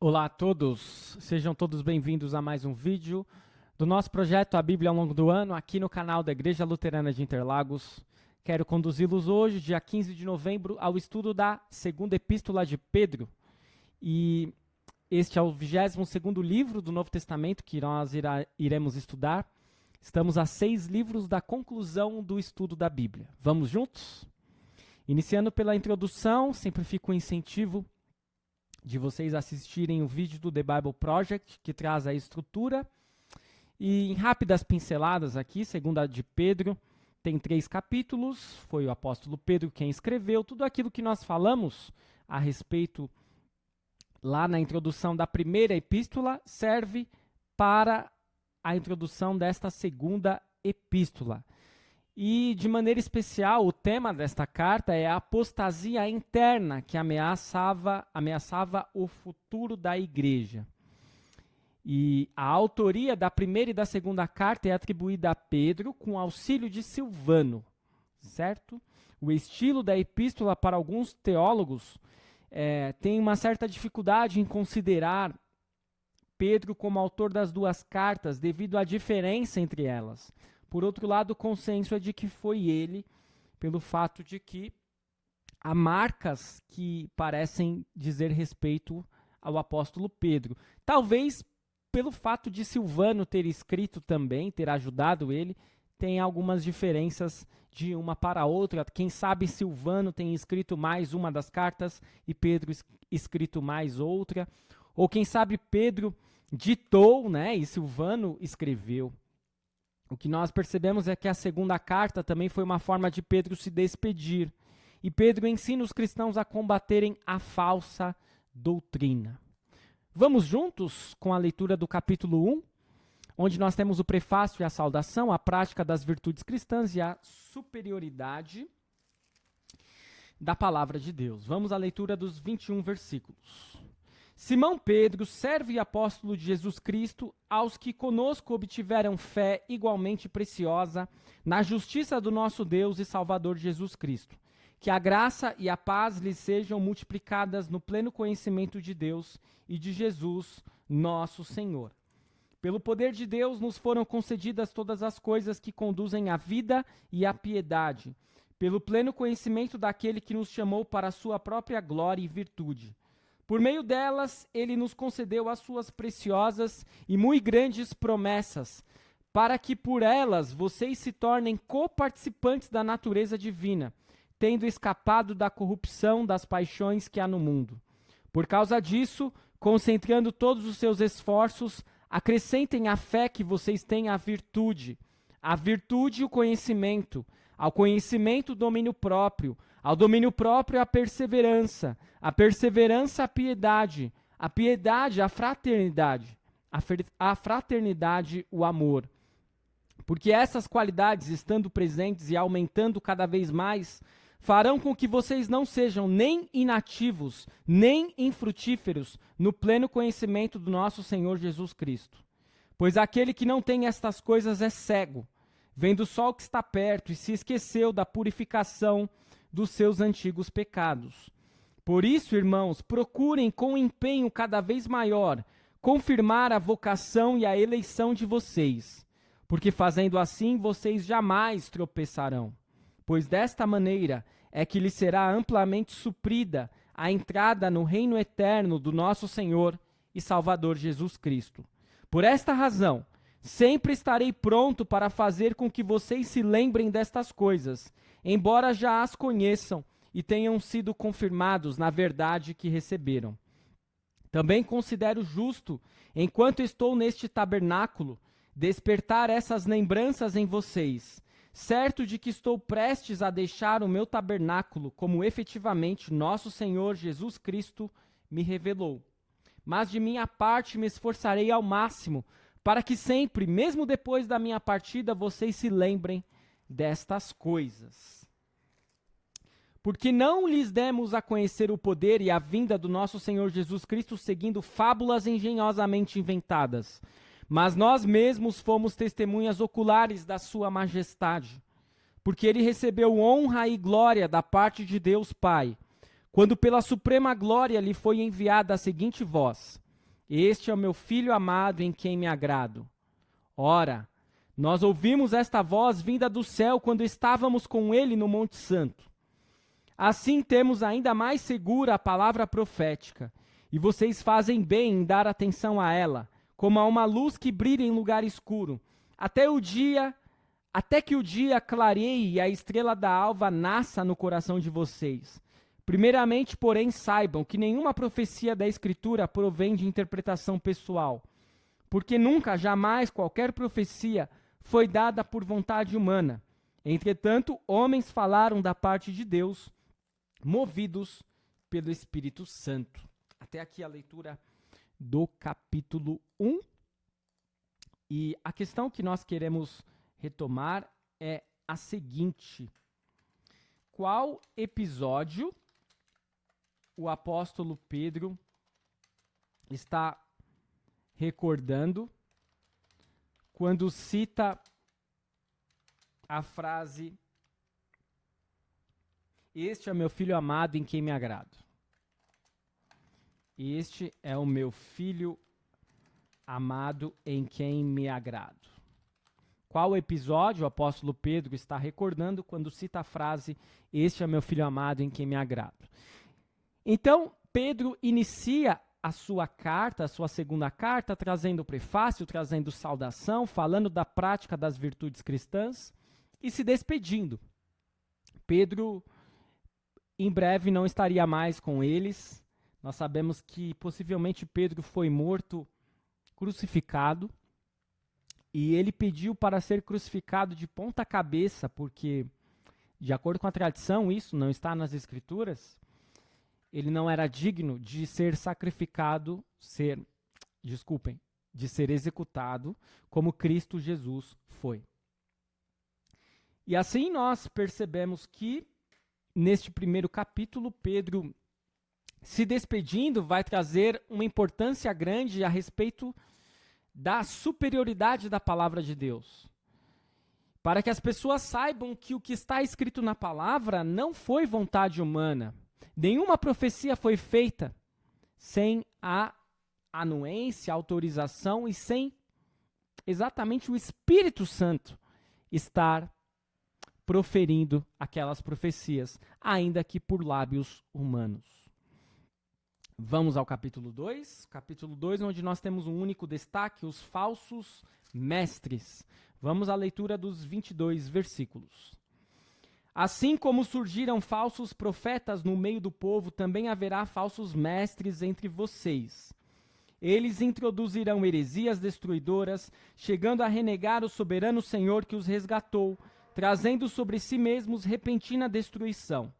Olá a todos, sejam todos bem-vindos a mais um vídeo do nosso projeto A Bíblia ao longo do ano, aqui no canal da Igreja Luterana de Interlagos. Quero conduzi-los hoje, dia 15 de novembro, ao estudo da segunda epístola de Pedro. E este é o 22º livro do Novo Testamento que nós iremos estudar. Estamos a 6 livros da conclusão do estudo da Bíblia. Vamos juntos? Iniciando pela introdução, sempre fica um incentivo de vocês assistirem o vídeo do The Bible Project, que traz a estrutura. E em rápidas pinceladas aqui, segunda de Pedro, tem 3 capítulos, foi o apóstolo Pedro quem escreveu. Tudo aquilo que nós falamos a respeito lá na introdução da primeira epístola serve para a introdução desta segunda epístola. E, de maneira especial, o tema desta carta é a apostasia interna que ameaçava o futuro da igreja. E a autoria da primeira e da segunda carta é atribuída a Pedro com auxílio de Silvano, certo? O estilo da epístola, para alguns teólogos, tem uma certa dificuldade em considerar Pedro como autor das 2 cartas devido à diferença entre elas. Por outro lado, o consenso é de que foi ele, pelo fato de que há marcas que parecem dizer respeito ao apóstolo Pedro. Talvez pelo fato de Silvano ter escrito também, ter ajudado ele, tem algumas diferenças de uma para a outra. Quem sabe Silvano tem escrito mais uma das cartas e Pedro escrito mais outra. Ou quem sabe Pedro ditou, né, e Silvano escreveu. O que nós percebemos é que a segunda carta também foi uma forma de Pedro se despedir. E Pedro ensina os cristãos a combaterem a falsa doutrina. Vamos juntos com a leitura do capítulo 1, onde nós temos o prefácio e a saudação, a prática das virtudes cristãs e a superioridade da palavra de Deus. Vamos à leitura dos 21 versículos. Simão Pedro, servo e apóstolo de Jesus Cristo, aos que conosco obtiveram fé igualmente preciosa na justiça do nosso Deus e Salvador Jesus Cristo. Que a graça e a paz lhes sejam multiplicadas no pleno conhecimento de Deus e de Jesus, nosso Senhor. Pelo poder de Deus nos foram concedidas todas as coisas que conduzem à vida e à piedade, pelo pleno conhecimento daquele que nos chamou para a sua própria glória e virtude. Por meio delas, ele nos concedeu as suas preciosas e muito grandes promessas, para que por elas vocês se tornem coparticipantes da natureza divina, tendo escapado da corrupção das paixões que há no mundo. Por causa disso, concentrando todos os seus esforços, acrescentem à fé que vocês têm a virtude o conhecimento, ao conhecimento o domínio próprio, ao domínio próprio a perseverança a piedade, a fraternidade, a fraternidade o amor. Porque essas qualidades, estando presentes e aumentando cada vez mais, farão com que vocês não sejam nem inativos, nem infrutíferos no pleno conhecimento do nosso Senhor Jesus Cristo. Pois aquele que não tem estas coisas é cego, vendo só o que está perto e se esqueceu da purificação dos seus antigos pecados. Por isso, irmãos, procurem com empenho cada vez maior confirmar a vocação e a eleição de vocês, porque fazendo assim vocês jamais tropeçarão, pois desta maneira é que lhes será amplamente suprida a entrada no reino eterno do nosso Senhor e Salvador Jesus Cristo. Por esta razão, sempre estarei pronto para fazer com que vocês se lembrem destas coisas, embora já as conheçam e tenham sido confirmados na verdade que receberam. Também considero justo, enquanto estou neste tabernáculo, despertar essas lembranças em vocês, certo de que estou prestes a deixar o meu tabernáculo, como efetivamente nosso Senhor Jesus Cristo me revelou. Mas de minha parte me esforçarei ao máximo, para que sempre, mesmo depois da minha partida, vocês se lembrem destas coisas. Porque não lhes demos a conhecer o poder e a vinda do nosso Senhor Jesus Cristo seguindo fábulas engenhosamente inventadas, mas nós mesmos fomos testemunhas oculares da sua majestade, porque ele recebeu honra e glória da parte de Deus Pai, quando pela suprema glória lhe foi enviada a seguinte voz: Este é o meu Filho amado em quem me agrado. Ora, nós ouvimos esta voz vinda do céu quando estávamos com ele no Monte Santo. Assim temos ainda mais segura a palavra profética, e vocês fazem bem em dar atenção a ela, como a uma luz que brilha em lugar escuro, até que o dia clareie e a estrela da alva nasça no coração de vocês. Primeiramente, porém, saibam que nenhuma profecia da Escritura provém de interpretação pessoal, porque nunca, jamais, qualquer profecia foi dada por vontade humana. Entretanto, homens falaram da parte de Deus, movidos pelo Espírito Santo. Até aqui a leitura do capítulo 1. E a questão que nós queremos retomar é a seguinte: qual episódio o apóstolo Pedro está recordando quando cita a frase: este é o meu filho amado em quem me agrado? Este é o meu filho amado em quem me agrado. Qual episódio o apóstolo Pedro está recordando quando cita a frase: este é meu filho amado em quem me agrado? Então, Pedro inicia a sua carta, a sua segunda carta, trazendo o prefácio, trazendo saudação, falando da prática das virtudes cristãs e se despedindo. Pedro, em breve, não estaria mais com eles. Nós sabemos que possivelmente Pedro foi morto, crucificado, e ele pediu para ser crucificado de ponta cabeça, porque, de acordo com a tradição, isso não está nas Escrituras, ele não era digno de ser sacrificado, de ser executado, como Cristo Jesus foi. E assim nós percebemos que, neste primeiro capítulo, Pedro, se despedindo, vai trazer uma importância grande a respeito da superioridade da palavra de Deus. Para que as pessoas saibam que o que está escrito na palavra não foi vontade humana. Nenhuma profecia foi feita sem a anuência, a autorização e sem exatamente o Espírito Santo estar proferindo aquelas profecias, ainda que por lábios humanos. Vamos ao capítulo 2. Capítulo 2, onde nós temos um único destaque: os falsos mestres. Vamos à leitura dos 22 versículos. Assim como surgiram falsos profetas no meio do povo, também haverá falsos mestres entre vocês. Eles introduzirão heresias destruidoras, chegando a renegar o soberano Senhor que os resgatou, trazendo sobre si mesmos repentina destruição.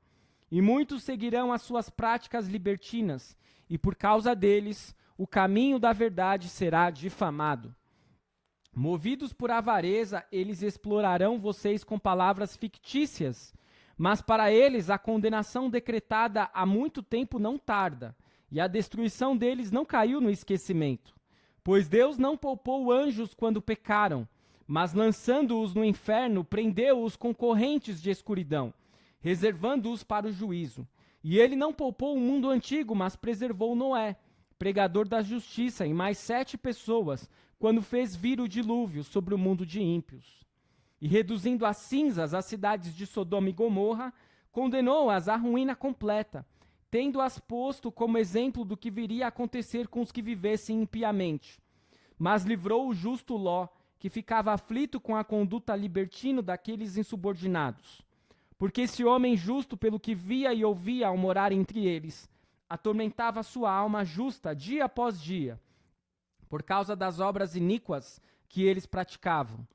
E muitos seguirão as suas práticas libertinas, e por causa deles, o caminho da verdade será difamado. Movidos por avareza, eles explorarão vocês com palavras fictícias, mas para eles a condenação decretada há muito tempo não tarda, e a destruição deles não caiu no esquecimento. Pois Deus não poupou anjos quando pecaram, mas lançando-os no inferno, prendeu-os com correntes de escuridão, reservando-os para o juízo. E ele não poupou o mundo antigo, mas preservou Noé, pregador da justiça, e mais 7 pessoas, quando fez vir o dilúvio sobre o mundo de ímpios. E reduzindo a cinzas as cidades de Sodoma e Gomorra, condenou-as à ruína completa, tendo-as posto como exemplo do que viria a acontecer com os que vivessem impiamente. Mas livrou o justo Ló, que ficava aflito com a conduta libertina daqueles insubordinados. Porque esse homem justo, pelo que via e ouvia ao morar entre eles, atormentava sua alma justa dia após dia, por causa das obras iníquas que eles praticavam.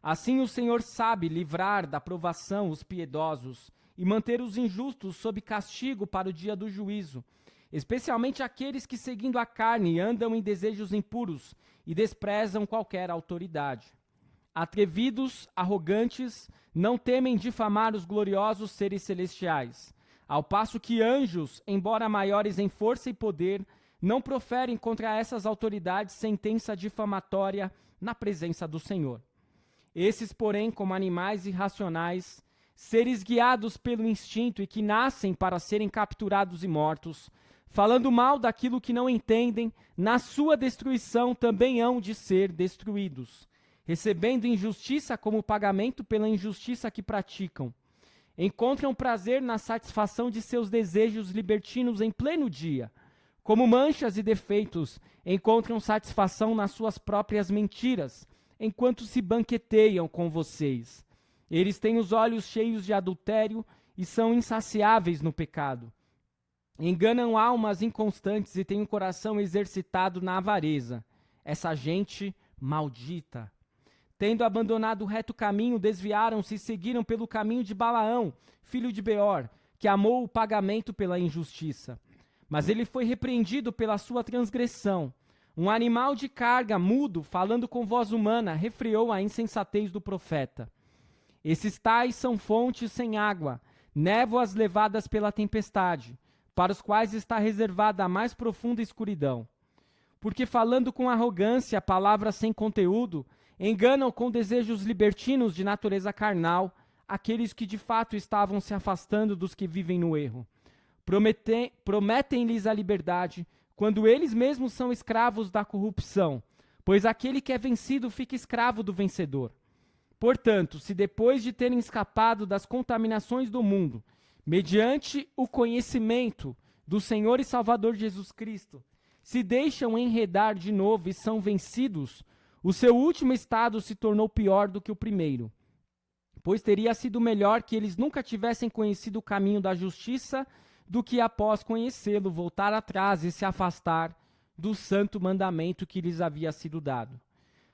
Assim o Senhor sabe livrar da provação os piedosos e manter os injustos sob castigo para o dia do juízo, especialmente aqueles que, seguindo a carne, andam em desejos impuros e desprezam qualquer autoridade. Atrevidos, arrogantes, não temem difamar os gloriosos seres celestiais, ao passo que anjos, embora maiores em força e poder, não proferem contra essas autoridades sentença difamatória na presença do Senhor. Esses, porém, como animais irracionais, seres guiados pelo instinto e que nascem para serem capturados e mortos, falando mal daquilo que não entendem, na sua destruição também hão de ser destruídos, recebendo injustiça como pagamento pela injustiça que praticam. Encontram prazer na satisfação de seus desejos libertinos em pleno dia. Como manchas e defeitos, encontram satisfação nas suas próprias mentiras, enquanto se banqueteiam com vocês. Eles têm os olhos cheios de adultério e são insaciáveis no pecado. Enganam almas inconstantes e têm um coração exercitado na avareza. Essa gente maldita. Tendo abandonado o reto caminho, desviaram-se e seguiram pelo caminho de Balaão, filho de Beor, que amou o pagamento pela injustiça. Mas ele foi repreendido pela sua transgressão. Um animal de carga, mudo, falando com voz humana, refreou a insensatez do profeta. Esses tais são fontes sem água, névoas levadas pela tempestade, para os quais está reservada a mais profunda escuridão. Porque falando com arrogância, palavras sem conteúdo, enganam com desejos libertinos de natureza carnal aqueles que de fato estavam se afastando dos que vivem no erro. Prometem-lhes a liberdade, quando eles mesmos são escravos da corrupção, pois aquele que é vencido fica escravo do vencedor. Portanto, se depois de terem escapado das contaminações do mundo, mediante o conhecimento do Senhor e Salvador Jesus Cristo, se deixam enredar de novo e são vencidos, o seu último estado se tornou pior do que o primeiro. Pois teria sido melhor que eles nunca tivessem conhecido o caminho da justiça do que, após conhecê-lo, voltar atrás e se afastar do santo mandamento que lhes havia sido dado.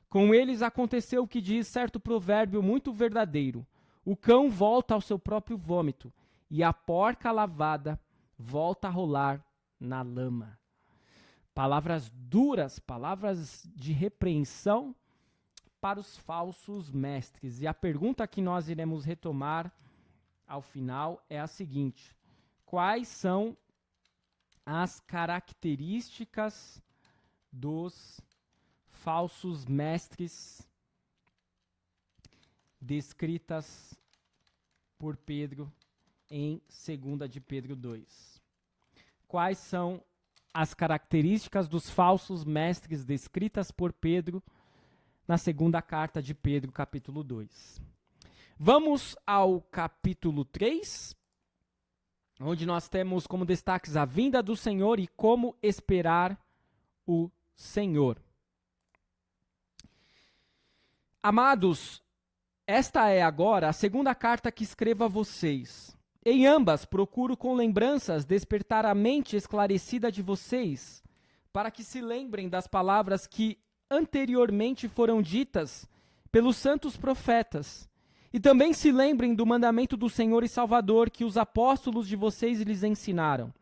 Com eles aconteceu o que diz certo provérbio muito verdadeiro: o cão volta ao seu próprio vômito, e a porca lavada volta a rolar na lama. Palavras duras, palavras de repreensão para os falsos mestres. E a pergunta que nós iremos retomar ao final é a seguinte: quais são as características dos falsos mestres descritas por Pedro em 2 de Pedro 2? Quais são as características dos falsos mestres descritas por Pedro na segunda carta de Pedro, capítulo 2? Vamos ao capítulo 3, onde nós temos como destaques a vinda do Senhor e como esperar o Senhor. Amados, esta é agora a segunda carta que escrevo a vocês. Em ambas, procuro com lembranças despertar a mente esclarecida de vocês, para que se lembrem das palavras que anteriormente foram ditas pelos santos profetas, e também se lembrem do mandamento do Senhor e Salvador que os apóstolos de vocês lhes ensinaram.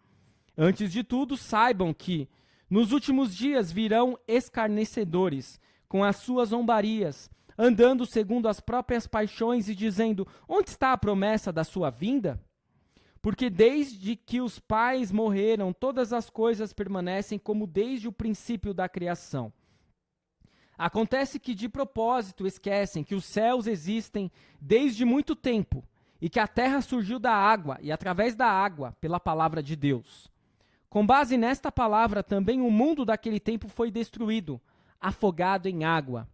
Antes de tudo, saibam que, nos últimos dias, virão escarnecedores, com as suas zombarias, andando segundo as próprias paixões e dizendo: onde está a promessa da sua vinda? Porque desde que os pais morreram, todas as coisas permanecem como desde o princípio da criação. Acontece que de propósito esquecem que os céus existem desde muito tempo e que a terra surgiu da água e através da água pela palavra de Deus. Com base nesta palavra, também o mundo daquele tempo foi destruído, afogado em água.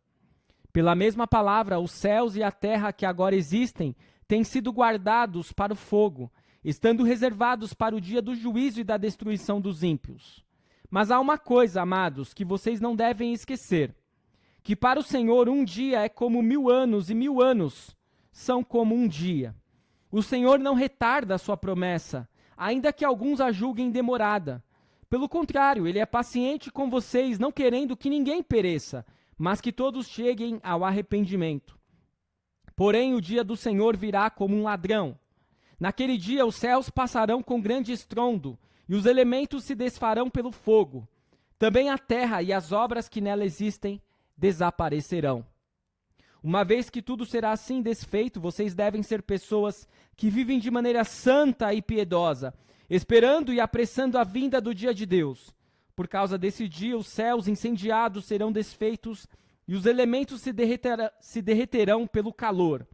Pela mesma palavra, os céus e a terra que agora existem têm sido guardados para o fogo, estando reservados para o dia do juízo e da destruição dos ímpios. Mas há uma coisa, amados, que vocês não devem esquecer, que para o Senhor um dia é como 1000 anos e 1000 anos são como um dia. O Senhor não retarda a sua promessa, ainda que alguns a julguem demorada. Pelo contrário, ele é paciente com vocês, não querendo que ninguém pereça, mas que todos cheguem ao arrependimento. Porém, o dia do Senhor virá como um ladrão. Naquele dia os céus passarão com grande estrondo, e os elementos se desfarão pelo fogo. Também a terra e as obras que nela existem desaparecerão. Uma vez que tudo será assim desfeito, vocês devem ser pessoas que vivem de maneira santa e piedosa, esperando e apressando a vinda do dia de Deus. Por causa desse dia, os céus incendiados serão desfeitos e os elementos se derreterão pelo calor.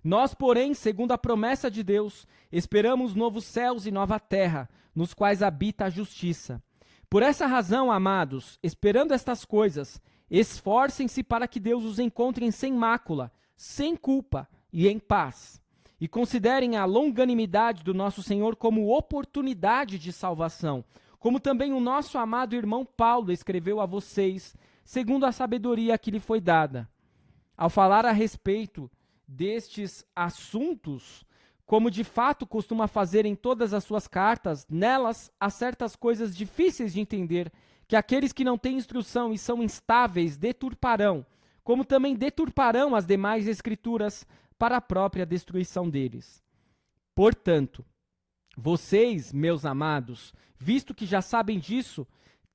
Nós, porém, segundo a promessa de Deus, esperamos novos céus e nova terra, nos quais habita a justiça. Por essa razão, amados, esperando estas coisas, esforcem-se para que Deus os encontre sem mácula, sem culpa e em paz. E considerem a longanimidade do nosso Senhor como oportunidade de salvação, como também o nosso amado irmão Paulo escreveu a vocês, segundo a sabedoria que lhe foi dada. Ao falar a respeito destes assuntos, como de fato costuma fazer em todas as suas cartas, nelas há certas coisas difíceis de entender, que aqueles que não têm instrução e são instáveis deturparão, como também deturparão as demais escrituras para a própria destruição deles. Portanto, vocês, meus amados, visto que já sabem disso,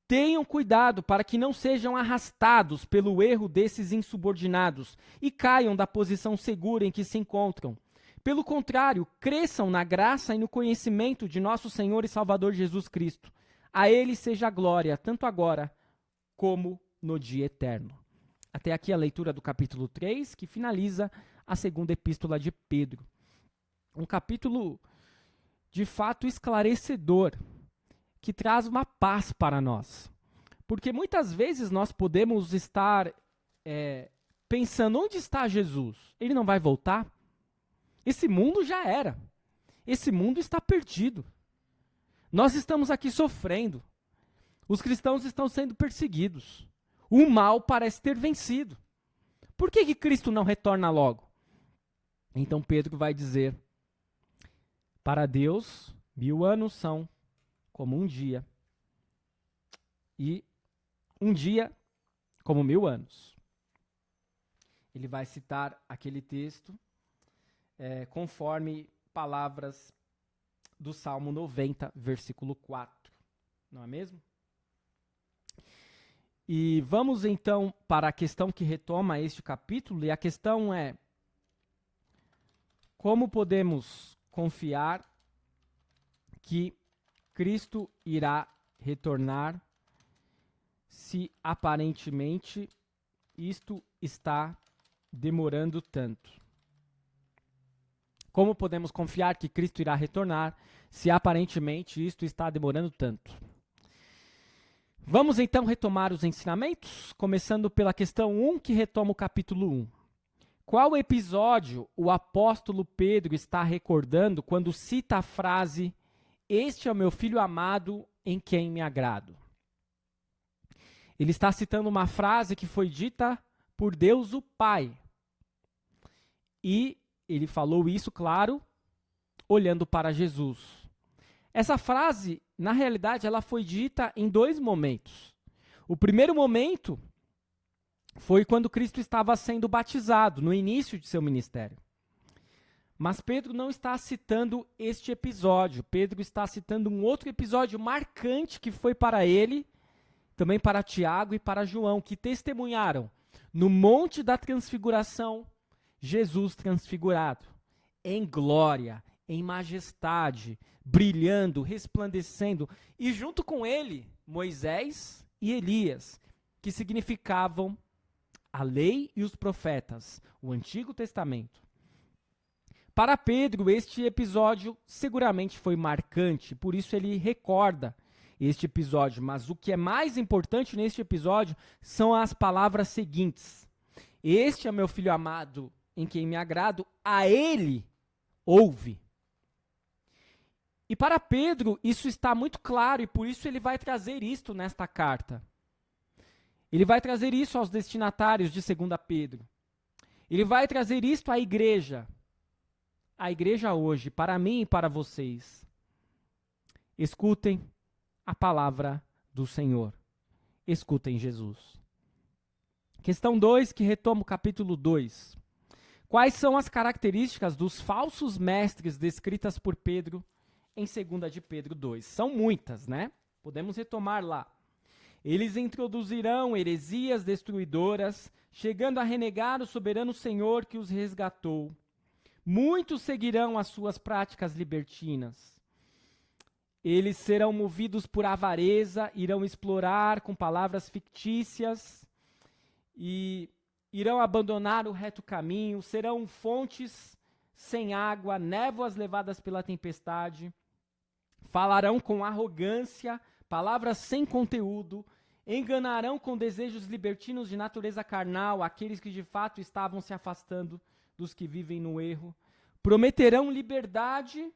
tenham cuidado para que não sejam arrastados pelo erro desses insubordinados e caiam da posição segura em que se encontram. Pelo contrário, cresçam na graça e no conhecimento de nosso Senhor e Salvador Jesus Cristo. A Ele seja a glória, tanto agora como no dia eterno. Até aqui a leitura do capítulo 3, que finaliza a segunda epístola de Pedro. Um capítulo de fato esclarecedor, que traz uma paz para nós. Porque muitas vezes nós podemos estar pensando, onde está Jesus? Ele não vai voltar? Esse mundo já era. Esse mundo está perdido. Nós estamos aqui sofrendo. Os cristãos estão sendo perseguidos. O mal parece ter vencido. Por que Cristo não retorna logo? Então Pedro vai dizer, para Deus, 1000 anos são como um dia, e um dia como 1000 anos. Ele vai citar aquele texto conforme palavras do Salmo 90, versículo 4. Não é mesmo? E vamos então para a questão que retoma este capítulo, e a questão é: como podemos confiar que Cristo irá retornar se aparentemente isto está demorando tanto? Como podemos confiar que Cristo irá retornar se aparentemente isto está demorando tanto? Vamos então retomar os ensinamentos, começando pela questão 1, que retoma o capítulo 1. Qual episódio o apóstolo Pedro está recordando quando cita a frase: "Este é o meu filho amado, em quem me agrado"? Ele está citando uma frase que foi dita por Deus o Pai. E ele falou isso, claro, olhando para Jesus. Essa frase, na realidade, ela foi dita em 2 momentos. O primeiro momento foi quando Cristo estava sendo batizado, no início de seu ministério. Mas Pedro não está citando este episódio. Pedro está citando um outro episódio marcante que foi para ele, também para Tiago e para João, que testemunharam no Monte da Transfiguração Jesus transfigurado, em glória, em majestade, brilhando, resplandecendo, e junto com ele, Moisés e Elias, que significavam a lei e os profetas, o Antigo Testamento. Para Pedro, este episódio seguramente foi marcante, por isso ele recorda este episódio. Mas o que é mais importante neste episódio são as palavras seguintes: "Este é meu filho amado, em quem me agrado, a ele ouve". E para Pedro isso está muito claro, e por isso ele vai trazer isto nesta carta. Ele vai trazer isso aos destinatários de 2 Pedro. Ele vai trazer isto à igreja. A igreja hoje, para mim e para vocês. Escutem a palavra do Senhor. Escutem Jesus. Questão 2, que retoma o capítulo 2. Quais são as características dos falsos mestres descritas por Pedro em 2 de Pedro 2? São muitas, né? Podemos retomar lá. Eles introduzirão heresias destruidoras, chegando a renegar o soberano Senhor que os resgatou. Muitos seguirão as suas práticas libertinas. Eles serão movidos por avareza, irão explorar com palavras fictícias e irão abandonar o reto caminho, serão fontes sem água, névoas levadas pela tempestade. Falarão com arrogância, palavras sem conteúdo. Enganarão com desejos libertinos de natureza carnal aqueles que de fato estavam se afastando dos que vivem no erro. Prometerão liberdade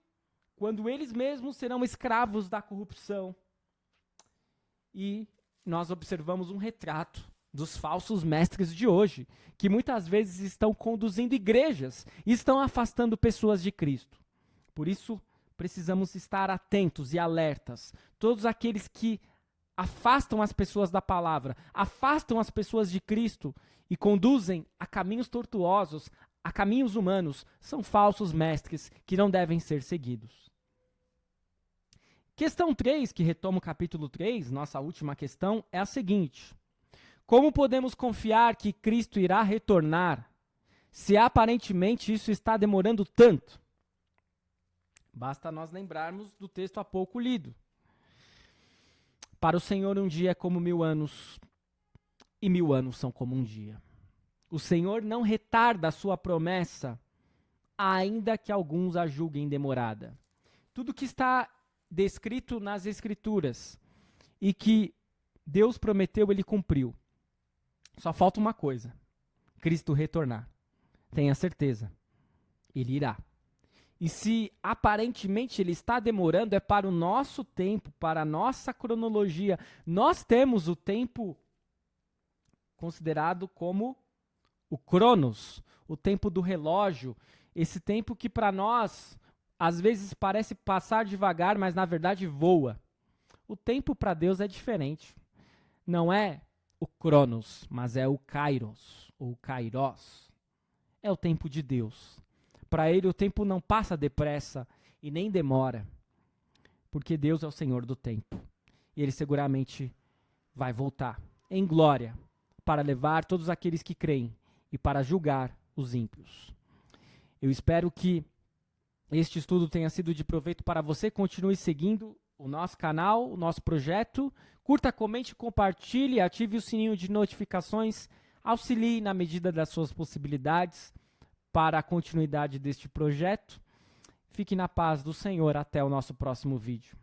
quando eles mesmos serão escravos da corrupção. E nós observamos um retrato dos falsos mestres de hoje, que muitas vezes estão conduzindo igrejas e estão afastando pessoas de Cristo. Por isso, precisamos estar atentos e alertas. Todos aqueles que afastam as pessoas da palavra, afastam as pessoas de Cristo e conduzem a caminhos tortuosos, a caminhos humanos, são falsos mestres que não devem ser seguidos. Questão 3, que retoma o capítulo 3, nossa última questão, é a seguinte: como podemos confiar que Cristo irá retornar, se aparentemente isso está demorando tanto? Basta nós lembrarmos do texto há pouco lido. Para o Senhor um dia é como 1000 anos, e 1000 anos são como um dia. O Senhor não retarda a sua promessa, ainda que alguns a julguem demorada. Tudo que está descrito nas Escrituras e que Deus prometeu, Ele cumpriu. Só falta uma coisa: Cristo retornar. Tenha certeza, Ele irá. E se aparentemente Ele está demorando, é para o nosso tempo, para a nossa cronologia. Nós temos o tempo considerado como o Cronos, o tempo do relógio, esse tempo que para nós às vezes parece passar devagar, mas na verdade voa. O tempo para Deus é diferente. Não é o Cronos, mas é o Kairos, ou Kairos. É o tempo de Deus. Para Ele o tempo não passa depressa e nem demora, porque Deus é o Senhor do tempo. E Ele seguramente vai voltar em glória para levar todos aqueles que creem e para julgar os ímpios. Eu espero que este estudo tenha sido de proveito para você. Continue seguindo o nosso canal, o nosso projeto. Curta, comente, compartilhe, ative o sininho de notificações. Auxilie na medida das suas possibilidades para a continuidade deste projeto. Fique na paz do Senhor. Até o nosso próximo vídeo.